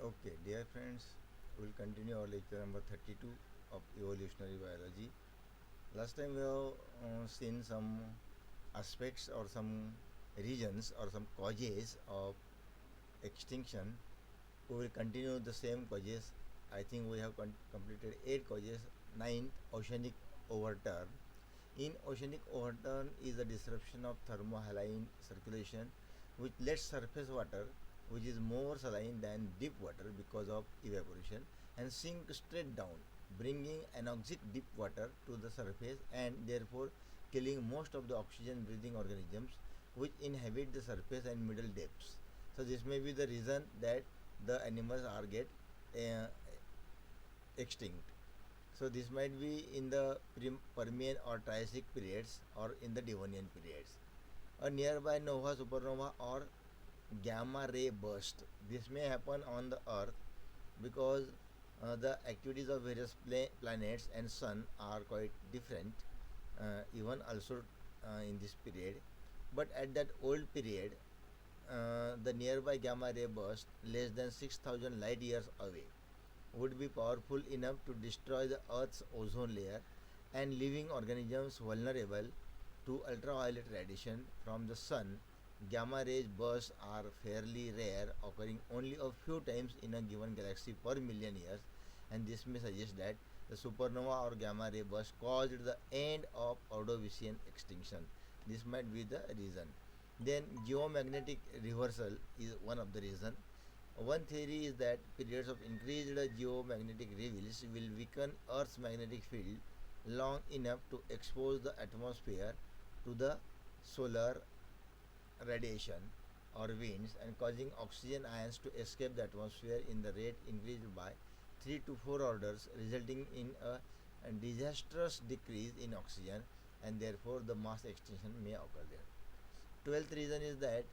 Okay, dear friends, we'll continue our lecture number 32 of evolutionary biology. Last time we have seen some aspects or some reasons or some causes of extinction. We will continue the same causes. I think we have completed 8 causes. Ninth, oceanic overturn. In oceanic overturn is a disruption of thermohaline circulation which lets surface water, which is more saline than deep water because of evaporation, and sink straight down, bringing anoxic deep water to the surface and therefore killing most of the oxygen breathing organisms which inhabit the surface and middle depths. So this may be the reason that the animals are get uh, extinct. So this might be in the Permian or Triassic periods or in the Devonian periods. A nearby nova, supernova or gamma ray burst. This may happen on the Earth because the activities of various planets and sun are quite different, even also in this period. But at that old period, the nearby gamma ray burst, less than 6,000 light years away, would be powerful enough to destroy the Earth's ozone layer and leaving organisms vulnerable to ultraviolet radiation from the sun. Gamma rays bursts are fairly rare, occurring only a few times in a given galaxy per million years, and this may suggest that the supernova or gamma ray burst caused the end of Ordovician extinction. This might be the reason. Then geomagnetic reversal is one of the reason. One theory is that periods of increased geomagnetic reveals will weaken Earth's magnetic field long enough to expose the atmosphere to the solar radiation or winds and causing oxygen ions to escape the atmosphere in the rate increased by 3 to 4 orders, resulting in a disastrous decrease in oxygen, and therefore the mass extinction may occur there. 12th reason is that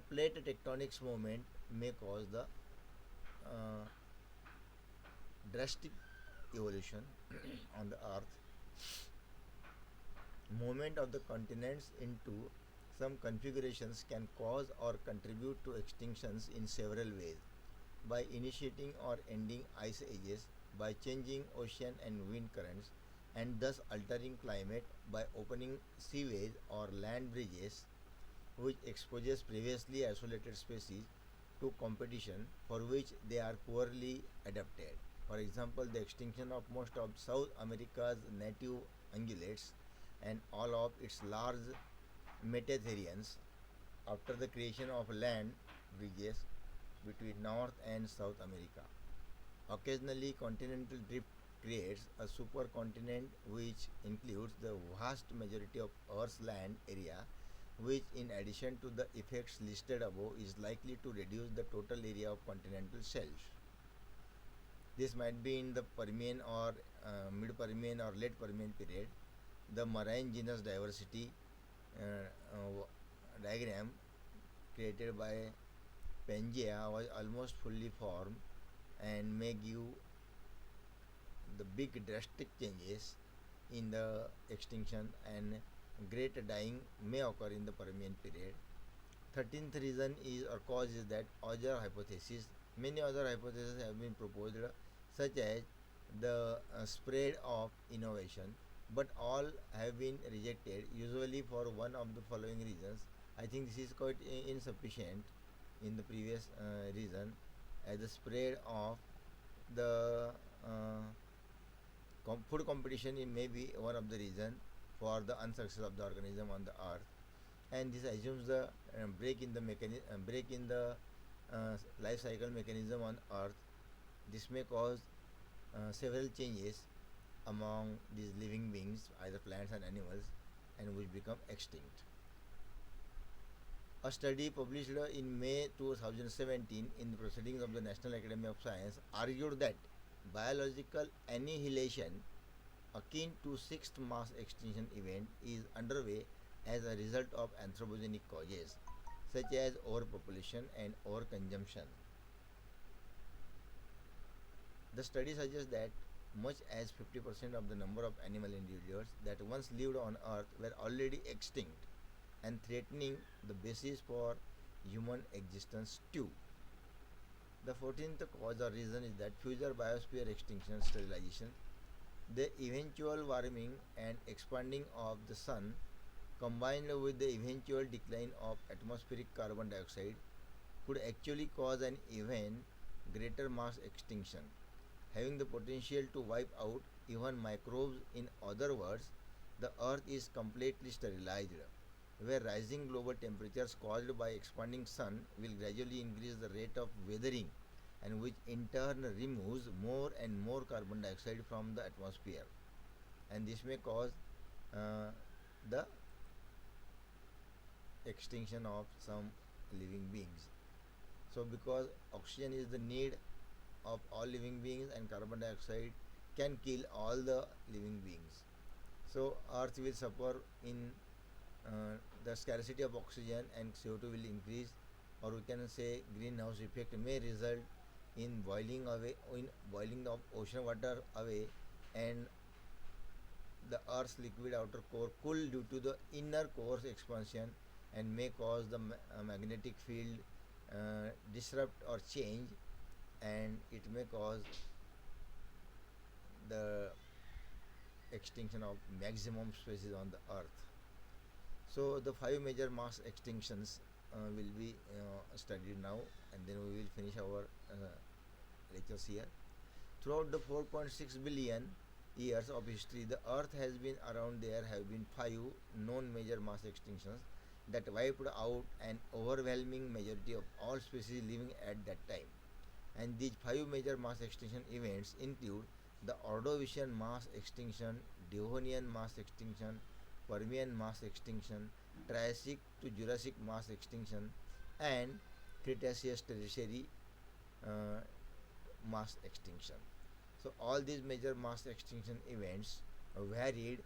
plate tectonics movement may cause the uh, drastic evolution on the earth. Movement of the continents into some configurations can cause or contribute to extinctions in several ways by initiating or ending ice ages, by changing ocean and wind currents, and thus altering climate, by opening seaways or land bridges which exposes previously isolated species to competition for which they are poorly adapted. For example, the extinction of most of South America's native ungulates and all of its large metatherians after the creation of land bridges between North and South America. Occasionally, continental drift creates a supercontinent which includes the vast majority of Earth's land area, which, in addition to the effects listed above, is likely to reduce the total area of continental shelf. This might be in the Permian or mid Permian or late Permian period. The marine genus diversity diagram created by Pangea was almost fully formed and may give the big drastic changes in the extinction, and great dying may occur in the Permian period. 13th reason is or cause is that other hypotheses. Many other hypotheses have been proposed, such as the spread of innovation, but all have been rejected, usually for one of the following reasons. I think this is quite insufficient in the previous reason, as the spread of the uh, food competition may be one of the reason for the unsuccess of the organism on the earth, and this assumes the break in the life cycle mechanism on earth. This may cause several changes among these living beings, either plants and animals, and which become extinct. A study published in May 2017 in the Proceedings of the National Academy of Science argued that biological annihilation akin to sixth mass extinction event is underway as a result of anthropogenic causes such as overpopulation and overconsumption. The study suggests that much as 50% of the number of animal individuals that once lived on earth were already extinct and threatening the basis for human existence too. The 14th cause or reason is that future biosphere extinction sterilization. The eventual warming and expanding of the sun combined with the eventual decline of atmospheric carbon dioxide could actually cause an even greater mass extinction, having the potential to wipe out even microbes. In other words, the earth is completely sterilized, where rising global temperatures caused by expanding sun will gradually increase the rate of weathering, and which in turn removes more and more carbon dioxide from the atmosphere, and this may cause the extinction of some living beings. So because oxygen is the need of all living beings and carbon dioxide can kill all the living beings, so earth will suffer in the scarcity of oxygen, and CO2 will increase, or we can say greenhouse effect may result in boiling of ocean water away, and the earth's liquid outer core cool due to the inner core's expansion, and may cause the magnetic field disrupt or change, and it may cause the extinction of maximum species on the earth. So the five major mass extinctions will be studied now, and then we will finish our lectures here. Throughout the 4.6 billion years of history, the earth has been around. There have been five known major mass extinctions that wiped out an overwhelming majority of all species living at that time. And these five major mass extinction events include the Ordovician mass extinction, Devonian mass extinction, Permian mass extinction, Triassic to Jurassic mass extinction, and Cretaceous tertiary uh, mass extinction. So all these major mass extinction events varied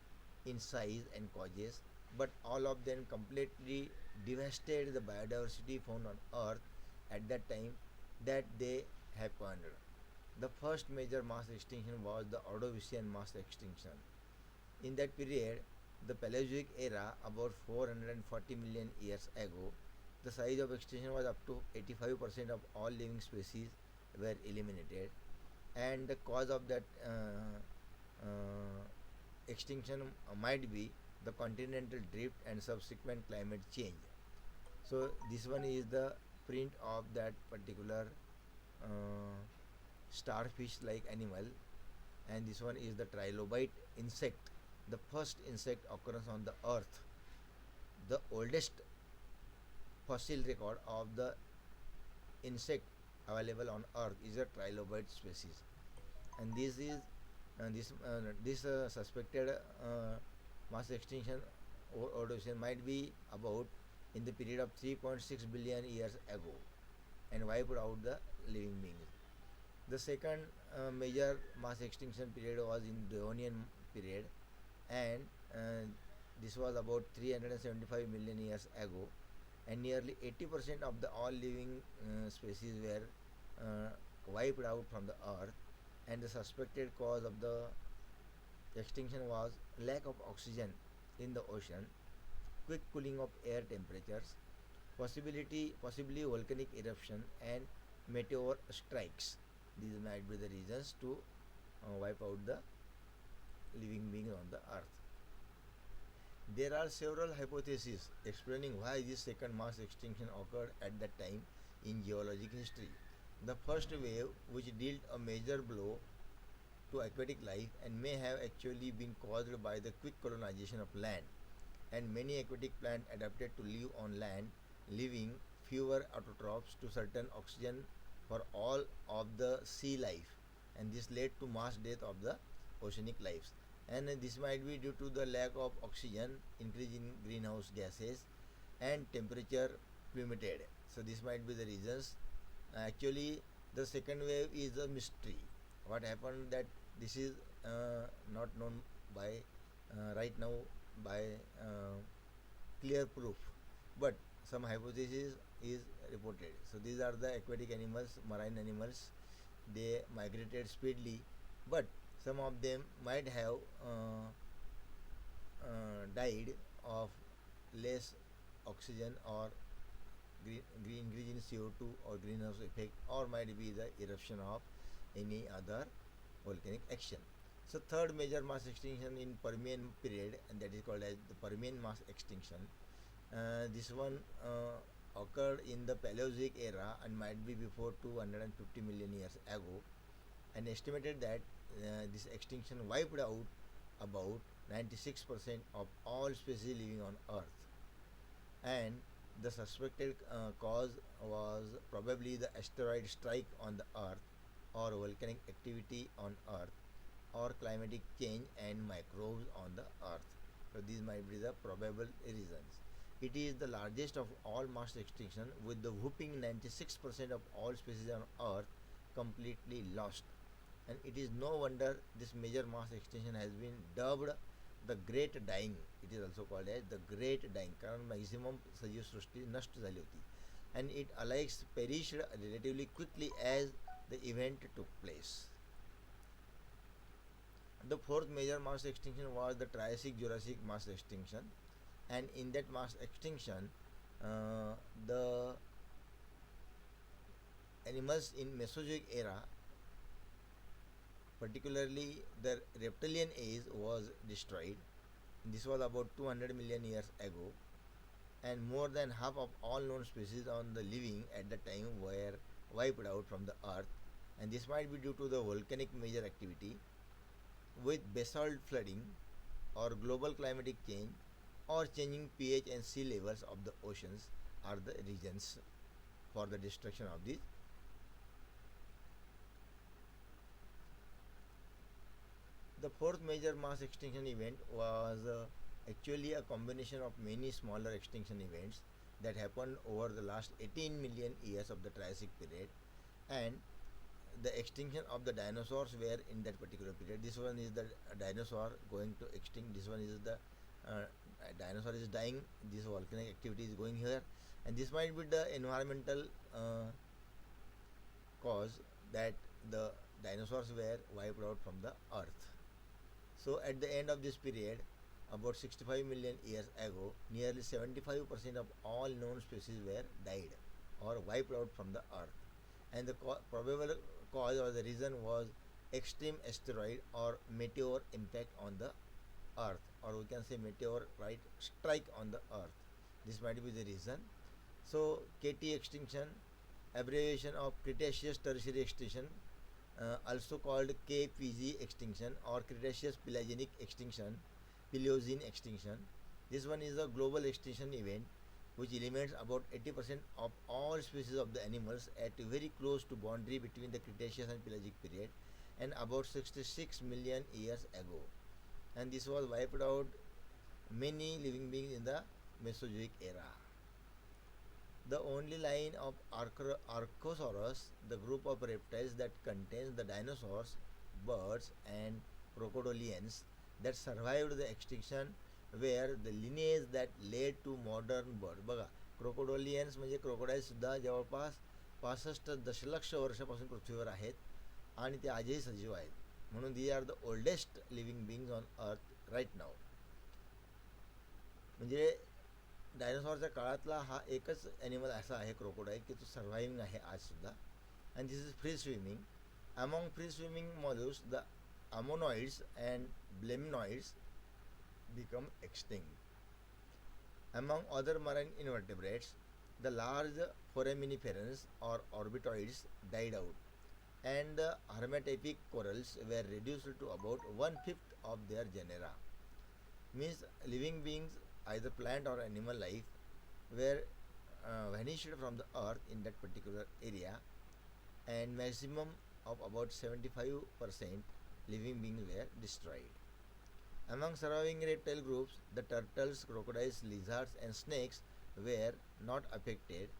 in size and causes, but all of them completely devastated the biodiversity found on Earth at that time that they happened. The first major mass extinction was the Ordovician mass extinction. In that period, the Paleozoic era, about 440 million years ago, the size of extinction was up to 85% of all living species were eliminated, and the cause of that extinction might be the continental drift and subsequent climate change. So this one is the print of that particular uh, starfish-like animal, and this one is the trilobite insect, the first insect occurrence on the earth. The oldest fossil record of the insect available on earth is a trilobite species, and this suspected mass extinction or Ordovician might be about in the period of 3.6 billion years ago, and wiped out the living beings. The second major mass extinction period was in Devonian period, and this was about 375 million years ago, and nearly 80% of the all living species were wiped out from the earth, and the suspected cause of the extinction was lack of oxygen in the ocean, quick cooling of air temperatures, possibly volcanic eruption, and meteor strikes. These might be the reasons to wipe out the living beings on the earth. There are several hypotheses explaining why this second mass extinction occurred at that time in geologic history. The first wave, which dealt a major blow to aquatic life and may have actually been caused by the quick colonization of land, and many aquatic plants adapted to live on land, leaving fewer autotrophs to certain oxygen for all of the sea life, and this led to mass death of the oceanic lives. And this might be due to the lack of oxygen, increase in greenhouse gases, and temperature plummeted. So this might be the reasons. Actually, the second wave is a mystery. What happened that this is not known by right now by clear proof, but some hypothesis is reported. So these are the aquatic animals, marine animals. They migrated speedily, but some of them might have died of less oxygen or increase in CO2 or greenhouse effect, or might be the eruption of any other volcanic action. So third major mass extinction in Permian period, and that is called as the Permian mass extinction. This one occurred in the Paleozoic era and might be before 250 million years ago, and estimated that this extinction wiped out about 96% of all species living on Earth, and the suspected cause was probably the asteroid strike on the Earth, or volcanic activity on Earth, or climatic change and microbes on the Earth. So these might be the probable reasons. It is the largest of all mass extinction, with the whooping 96% of all species on Earth completely lost. And it is no wonder this major mass extinction has been dubbed the Great Dying. It is also called as the Great Dying, कारण maximum सजीव सृष्टी नष्ट झाली होती, and it alike perished relatively quickly as the event took place. The fourth major mass extinction was the Triassic-Jurassic mass extinction, and in that mass extinction, the animals in Mesozoic era, particularly the reptilian age, was destroyed. This was about 200 million years ago, and more than half of all known species on the living at the time were wiped out from the earth, and this might be due to the volcanic major activity, with basalt flooding, or global climatic change, or changing pH and sea levels of the oceans are the reasons for the destruction of these. The fourth major mass extinction event was actually a combination of many smaller extinction events that happened over the last 18 million years of the Triassic period, and the extinction of the dinosaurs were in that particular period. This one is the dinosaur going to extinct. This one is the dinosaur is dying. This volcanic activity is going here, and this might be the environmental cause that the dinosaurs were wiped out from the earth. So at the end of this period, about 65 million years ago, nearly 75% of all known species were died or wiped out from the earth, and the probable cause or the reason was extreme asteroid or meteor impact on the earth, or we can say meteorite strike on the earth. This might be the reason. So KT extinction, abbreviation of Cretaceous tertiary extinction, also called KPG extinction, or Cretaceous pelagic extinction, Paleocene extinction. This one is a global extinction event which eliminates about 80% of all species of the animals at very close to boundary between the Cretaceous and Pelagic period, and about 66 million years ago. And this was wiped out many living beings in the Mesozoic era. The only line of Archosaurus, the group of reptiles that contains the dinosaurs, birds, and crocodilians that survived the extinction, were the lineage that led to modern birds. बघा, क्रोकोडोलियन्स म्हणजे क्रोकोडाईलसुद्धा जवळपास 65 दशलक्ष वर्षापासून पृथ्वीवर आहेत, आणि ते आजही सजीव आहेत. म्हणून they are the oldest living beings on earth right now. म्हणजे डायनोसॉरच्या काळातला हा एकच ॲनिमल असा आहे क्रोकोडाईल की तो सर्व्हायविंग आहे आजसुद्धा. And this is free swimming. Among free swimming molluscs the ammonoids and belemnoids become extinct. Among other marine invertebrates, the large foraminiferans or orbitoids died out, and the hermapodic corals were reduced to about 1/5 of their genera. Means living beings, either plant or animal life, were vanished from the earth in that particular area, and maximum of about 75% living beings were destroyed. Among surviving reptile groups, the turtles, crocodiles, lizards, and snakes were not affected,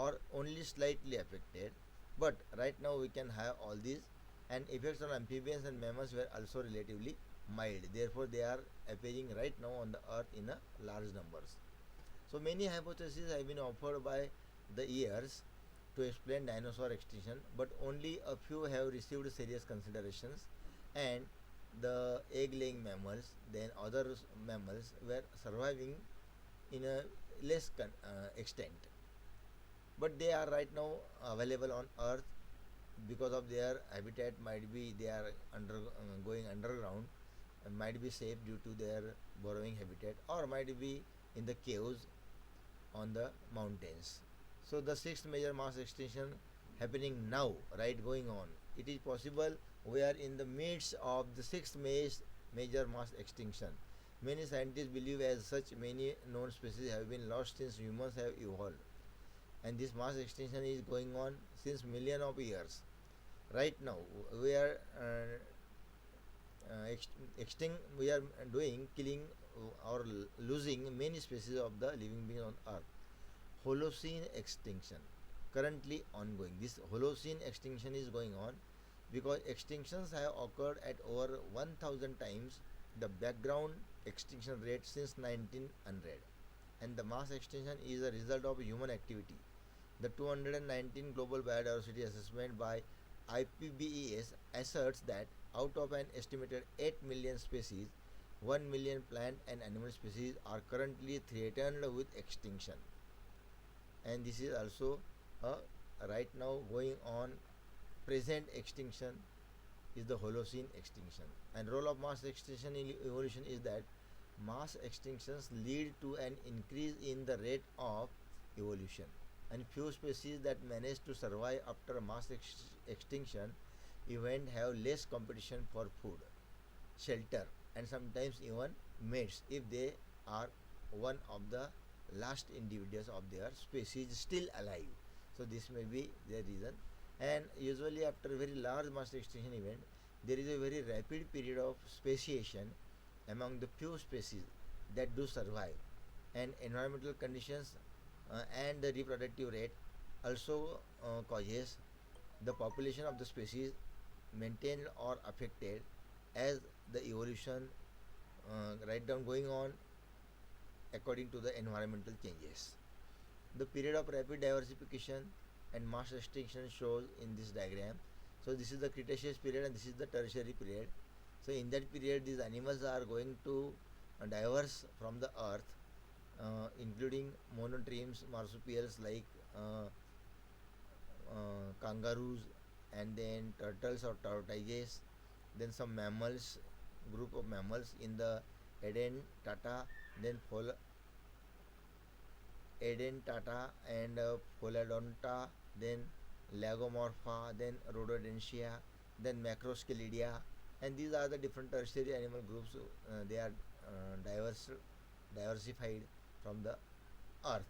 or only slightly affected. But right now we can have all these, and effects on amphibians and mammals were also relatively mild. Therefore, they are appearing right now on the earth in a large numbers. So many hypotheses have been offered by the years to explain dinosaur extinction, but only a few have received serious considerations, and the egg-laying mammals, then other mammals, were surviving in a less extent. but they are right now available on Earth because of their habitat. Might be they are going underground, and might be safe due to their burrowing habitat, or might be in the caves on the mountains. So the sixth major mass extinction happening now, right, going on. It is possible we are in the midst of the sixth major mass extinction. Many scientists believe as such many known species have been lost since humans have evolved, and this mass extinction is going on since millions of years. Right now, we are we are doing killing or losing many species of the living beings on Earth. Holocene extinction currently ongoing. This Holocene extinction is going on because extinctions have occurred at over 1000 times the background extinction rate since 1900, and the mass extinction is a result of human activity. The 219 Global Biodiversity Assessment by IPBES asserts that out of an estimated 8 million species, 1 million plant and animal species are currently threatened with extinction. And this is also right now going on. Present extinction is the Holocene extinction. And role of mass extinction in evolution is that mass extinctions lead to an increase in the rate of evolution, and few species that manage to survive after a mass extinction event have less competition for food, shelter, and sometimes even mates if they are one of the last individuals of their species still alive. So this may be the reason. And usually after a very large mass extinction event, there is a very rapid period of speciation among the few species that do survive, and environmental conditions and the reproductive rate also causes the population of the species maintained or affected as the evolution right down going on according to the environmental changes. The period of rapid diversification and mass extinction shows in this diagram. So this is the Cretaceous period and this is the Tertiary period. So in that period these animals are going to diverse from the earth, including monotremes, marsupials like kangaroos, and then turtles or tortoises, then some mammals, group of mammals in the Edentata, then Edentata and Pholodonta, then Lagomorpha, then Rhododentia, then Macroschelidia, and these are the different tertiary animal groups. They are diversified from the earth.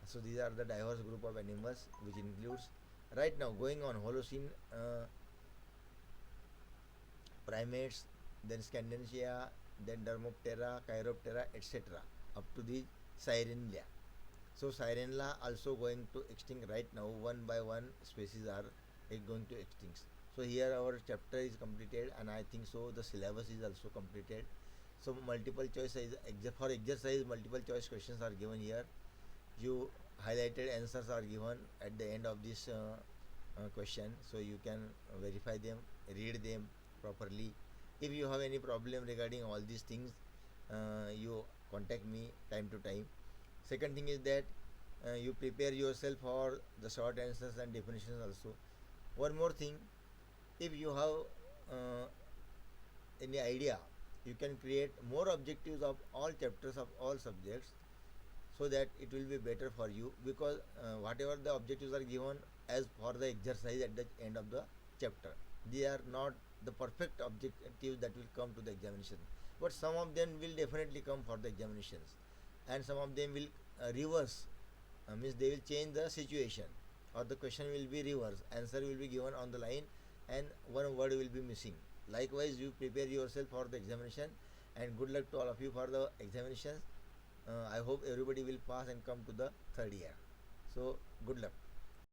So these are the diverse group of animals which includes right now going on Holocene primates, then Scandensia, then Dermoptera, Chiroptera, etc. up to the Sirenia. So Sirenia also going to extinct right now. One by one species are going to extinct. So here our chapter is completed, and I think so the syllabus is also completed. So multiple choice is for exercise, multiple choice questions are given here. You highlighted answers are given at the end of this question, so you can verify them, read them properly. If you have any problem regarding all these things, you contact me time to time. Second thing is that you prepare yourself for the short answers and definitions also. One more thing, if you have any idea, you can create more objectives of all chapters of all subjects, so that it will be better for you, because whatever the objectives are given as for the exercise at the end of the chapter, they are not the perfect objectives that will come to the examination, but some of them will definitely come for the examinations, and some of them will reverse, means they will change the situation, or the question will be reversed, answer will be given on the line and one word will be missing. Likewise, you prepare yourself for the examination, and good luck to all of you for the examinations. I hope everybody will pass and come to the third year. So good luck.